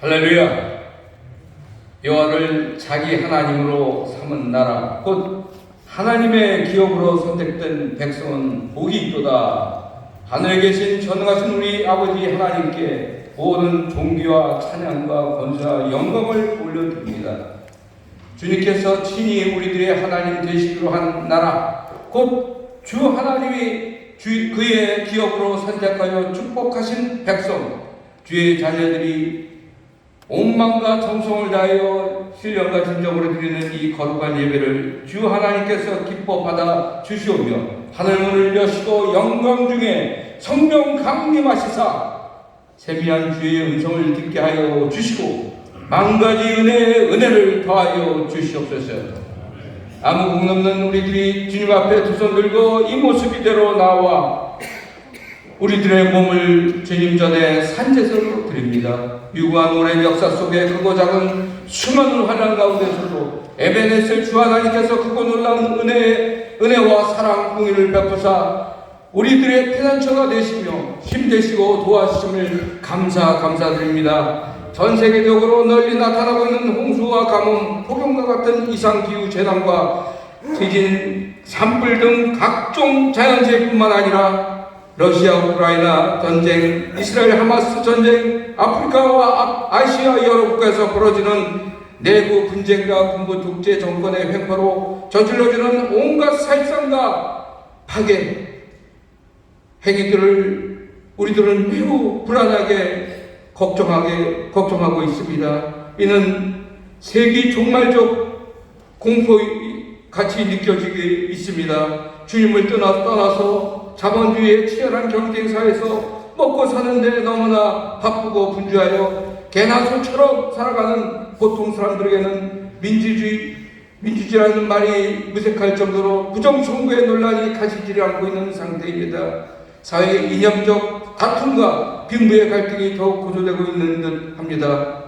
할렐루야. 여호와를 자기 하나님으로 삼은 나라 곧 하나님의 기업으로 선택된 백성은 복이 있도다. 하늘에 계신 전능하신 우리 아버지 하나님께 모든 존귀와 찬양과 권세와 영광을 올려드립니다. 주님께서 친히 우리들의 하나님 되시기로 한 나라 곧 주 하나님이 그의 기업으로 선택하여 축복하신 백성 주의 자녀들이 온 마음과 정성을 다하여 신령과 진정으로 드리는 이 거룩한 예배를 주 하나님께서 기뻐 받아 주시오며 하늘문을 여시고 영광 중에 성령 강림하시사 세미한 주의 음성을 듣게 하여 주시고 만가지 은혜의 은혜를 더하여 주시옵소서. 아무 공 없는 우리들이 주님 앞에 두 손 들고 이 모습 이대로 나와 우리들의 몸을 주님 전에 산제사로 드립니다. 유구한 오랜 역사 속에 크고 작은 수많은 환난 가운데서도 에베네셀 주 하나님께서 크고 놀라운 은혜와 사랑 공의를 베푸사 우리들의 피난처가 되시며 힘되시고 도와주심을 감사드립니다. 전 세계적으로 널리 나타나고 있는 홍수와 가뭄, 폭염과 같은 이상기후 재난과 지진, 산불 등 각종 자연재해뿐만 아니라 러시아 우크라이나 전쟁, 이스라엘 하마스 전쟁, 아프리카와 아시아 여러 국가에서 벌어지는 내부 분쟁과 군부 독재 정권의 횡포로 저질러지는 온갖 살상과 파괴 행위들을 우리들은 매우 불안하게 걱정하고 있습니다. 이는 세기 종말적 공포 같이 느껴지게 있습니다. 주님을 떠나서 자본주의의 치열한 경쟁사에서 먹고 사는데 너무나 바쁘고 분주하여 개나 소처럼 살아가는 보통 사람들에게는 민주주의라는 말이 무색할 정도로 부정선거의 논란이 가시지 않고 있는 상태입니다. 사회의 이념적 다툼과 빈부의 갈등이 더욱 고조되고 있는 듯 합니다.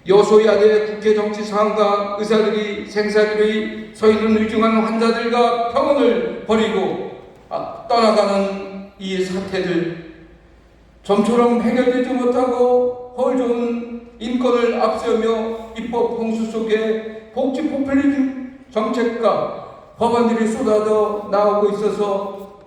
여소야대 국회 정치 상황과 의사들이 생사들이 서 있는 위중한 환자들과 병원을 버리고 떠나가는 이 사태들 좀처럼 해결되지 못하고 헐 좋은 인권을 앞세우며 입법 홍수 속에 복지 포퓰리즘 정책과 법안들이 쏟아져 나오고 있어서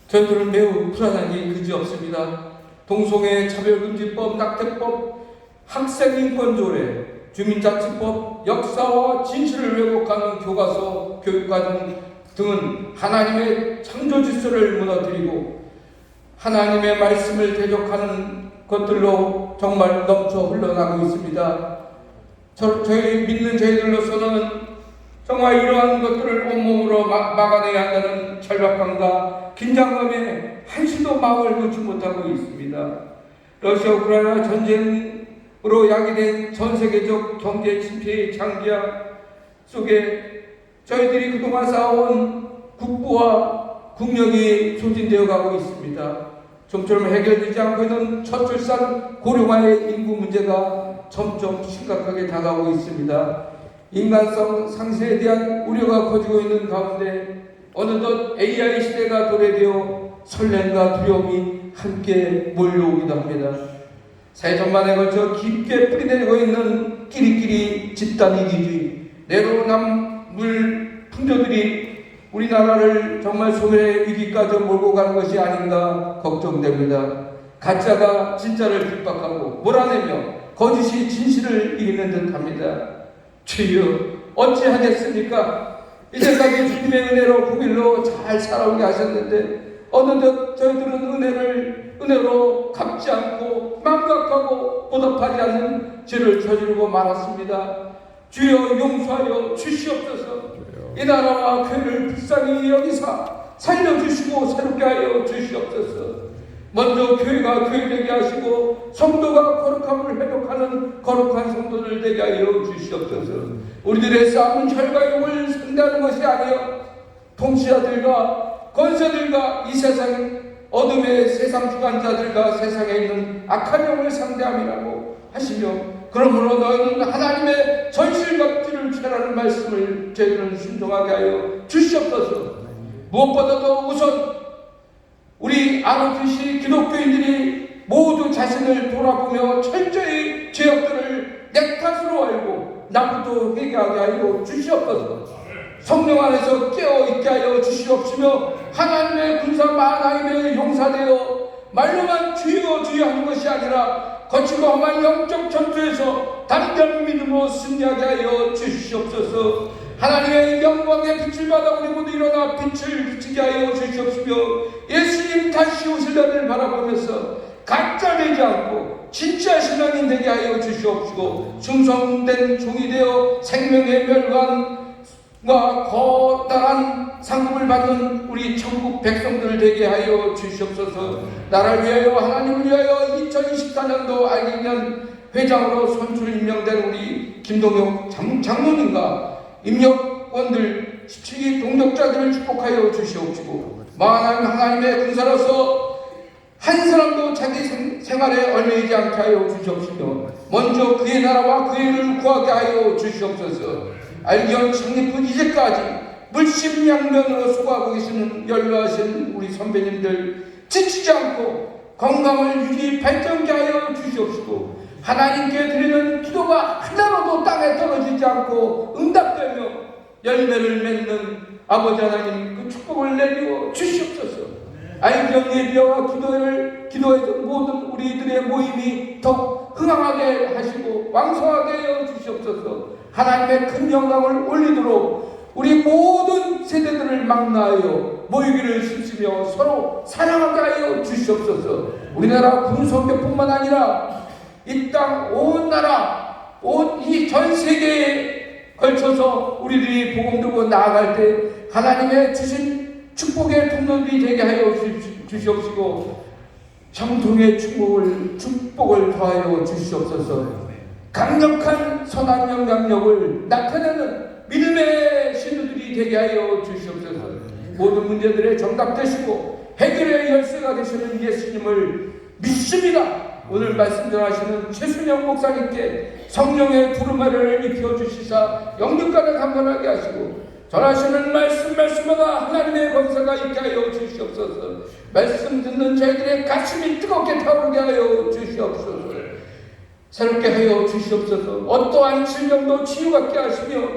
저희들은 매우 불안하기 그지없습니다. 동성애 차별금지법, 낙태법, 학생인권조례, 주민자치법, 역사와 진실을 왜곡하는 교과서, 교육과정 등은 하나님의 창조질서를 무너뜨리고 하나님의 말씀을 대적하는 것들로 정말 넘쳐 흘러나가고 있습니다. 저희 믿는 저희들로서는 정말 이러한 것들을 온몸으로 막아내야 한다는 절박감과 긴장감에 한시도 마음을 놓지 못하고 있습니다. 러시아 우크라이나 전쟁으로 야기된 전 세계적 경제 침체의 장기화 속에 저희들이 그동안 쌓아온 국부와 국력이 소진되어 가고 있습니다. 좀처럼 해결되지 않고 있는 저출산 고령화의 인구 문제가 점점 심각하게 다가오고 있습니다. 인간성 상실에 대한 우려가 커지고 있는 가운데 어느덧 AI 시대가 도래되어 설렘과 두려움이 함께 몰려오기도 합니다. 사회 전반에 걸쳐 깊게 뿌리내리고 있는 끼리끼리 집단 이기주의, 내로남불 풍조들이 우리나라를 정말 소멸의 위기까지 몰고 가는 것이 아닌가 걱정됩니다. 가짜가 진짜를 핍박하고 몰아내며 거짓이 진실을 이기는 듯합니다. 주여 어찌하겠습니까? 이제까지 주님의 은혜로 국일로 잘 살아오게 하셨는데 어느덧 저희들은 은혜로 갚지 않고 망각하고 보답하지 않는 죄를 저지르고 말았습니다. 주여 용서하여 주시옵소서. 이 나라와 교회를 불쌍히 여기사 살려주시고 새롭게 하여 주시옵소서. 먼저 교회가 교회되게 하시고 성도가 거룩함을 회복하는 거룩한 성도들 되게 하여 주시옵소서. 우리들의 싸움은 혈과 육을 상대하는 것이 아니여 통치자들과 권세들과 이 세상 어둠의 세상 주관자들과 세상에 있는 악한 영을 상대함이라고 하시며 그러므로 너희는 하나님의 전실갑주를 취하라는 말씀을 저희들은 순종하게 하여 주시옵소서. 무엇보다도 우선 우리 아르트시 기독교인들이 모두 자신을 돌아보며 철저히 나부터 회개하게 하여 주시옵소서. 성령 안에서 깨어있게 하여 주시옵시며 하나님의 군사 만하임에 용사되어 말로만 주여 주여 하는 것이 아니라 거치고 험한 영적 전투에서 담대한 믿음으로 승리하게 하여 주시옵소서. 하나님의 영광의 빛을 받아 우리 모두 일어나 빛을 비치게 하여 주시옵시며 예수님 다시 오실 날을 바라보면서 가짜되지 않고 진짜 신앙인 되게 하여 주시옵시고 충성된 종이 되어 생명의 멸관과 거다란 상급을 받는 우리 천국 백성들 되게 하여 주시옵소서. 나라를 위하여 하나님을 위하여 2024년도 알기년 회장으로 선출 임명된 우리 김동혁 장로님과 임력원들 17기 동력자들을 축복하여 주시옵시고 만한 하나님의 군사로서 한 사람도 자기 생활에 얽매이지 않게 하여 주시옵시며 먼저 그의 나라와 그의 일을 구하게 하여 주시옵소서. 알기원 창립 후 이제까지 물심양면으로 수고하고 계시는 연로하신 우리 선배님들 지치지 않고 건강을 유지 발전케 하여 주시옵시고 하나님께 드리는 기도가 하나로도 땅에 떨어지지 않고 응답되며 열매를 맺는 아버지 하나님 그 축복을 내려 주시옵소서. 알기원 예비와 기도해서 모든 우리들의 모임이 더 흥황하게 하시고 왕성하게 하여 주시옵소서. 하나님의 큰 영광을 올리도록 우리 모든 세대들을 망라하여 모이기를 힘쓰며 서로 사랑하게 하여 주시옵소서. 우리나라 군성교뿐만 아니라 이 땅 온 나라 이 전 세계에 걸쳐서 우리들이 복음 들고 나아갈 때 하나님의 주신 축복의 통로들이 되게 하여 주시옵시고 정통의 축복을 더하여 주시옵소서. 강력한 선한 영향력을 나타내는 믿음의 신우들이 되게 하여 주시옵소서. 모든 문제들의 정답 되시고 해결의 열쇠가 되시는 예수님을 믿습니다. 오늘 말씀 전하시는 최순영 목사님께 성령의 부르마를 입혀주시사 영육간에 감탄하게 하시고 전하시는 말씀마다 하나님의 권세가 있게 하여 주시옵소서. 말씀 듣는 저희들의 가슴이 뜨겁게 타오르게 하여 주시옵소서. 새롭게 하여 주시옵소서. 어떠한 질병도 치유받게 하시며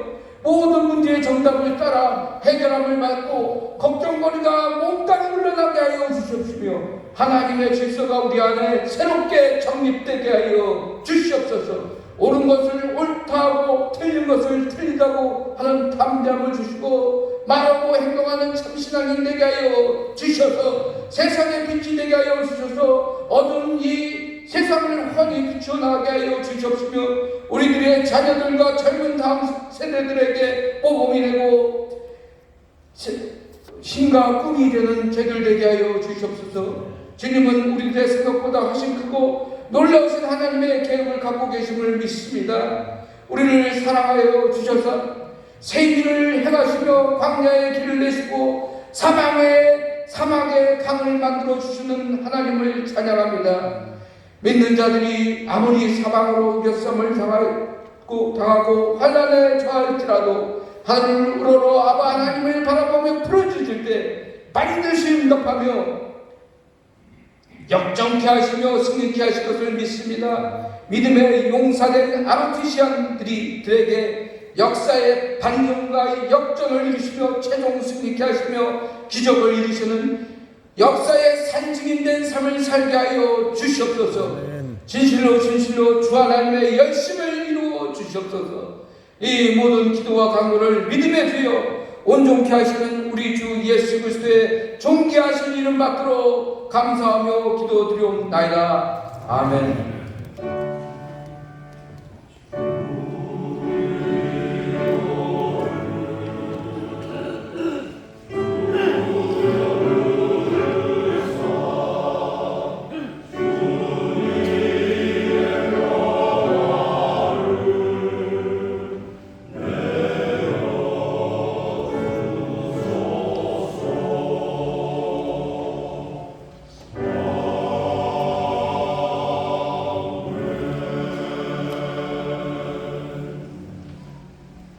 모든 문제의 정답을 따라 해결함을 받고 걱정거리가 몽땅 물러나게 하여 주시옵시며 하나님의 질서가 우리 안에 새롭게 정립되게 하여 주시옵소서. 옳은 것을 옳다고 틀린 것을 틀리다고 하는 담대함을 주시고 말하고 행동하는 참신앙이 되게 하여 주셔서 세상의 빛이 되게 하여 주셔서 어두운 이 세상을 환히 비춰나가게 하여 주시옵시며 우리들의 자녀들과 젊은 다음 세대들에게 모범이 되고 신과 꿈이 되는 죄들 되게 하여 주시옵소서. 주님은 우리들의 생각보다 훨씬 크고 놀라우신 하나님의 계획을 갖고 계심을 믿습니다. 우리를 사랑하여 주셔서 새 길을 행하시며 광야의 길을 내시고 사막의 강을 만들어 주시는 하나님을 찬양합니다. 믿는 자들이 아무리 사방으로 몇섬을 당하고 환난에 처할지라도 하늘을 우러러 아바 하나님을 바라보며 부르짖을 때 반드시 응답하며 역정케 하시며 승리케 하실 것을 믿습니다. 믿음의 용사된 아르티시안들에게 역사의 반영과 역전을 이루시며 최종 승리케 하시며 기적을 이루시는 역사의 산증인된 삶을 살게 하여 주시옵소서. 진실로 주 하나님의 열심을 이루어 주시옵소서. 이 모든 기도와 간구를 믿음에 드려 온전케 하시는 우리 주 예수 그리스도의 존귀하신 이름 받들어 감사하며 기도드리옵나이다. 아멘.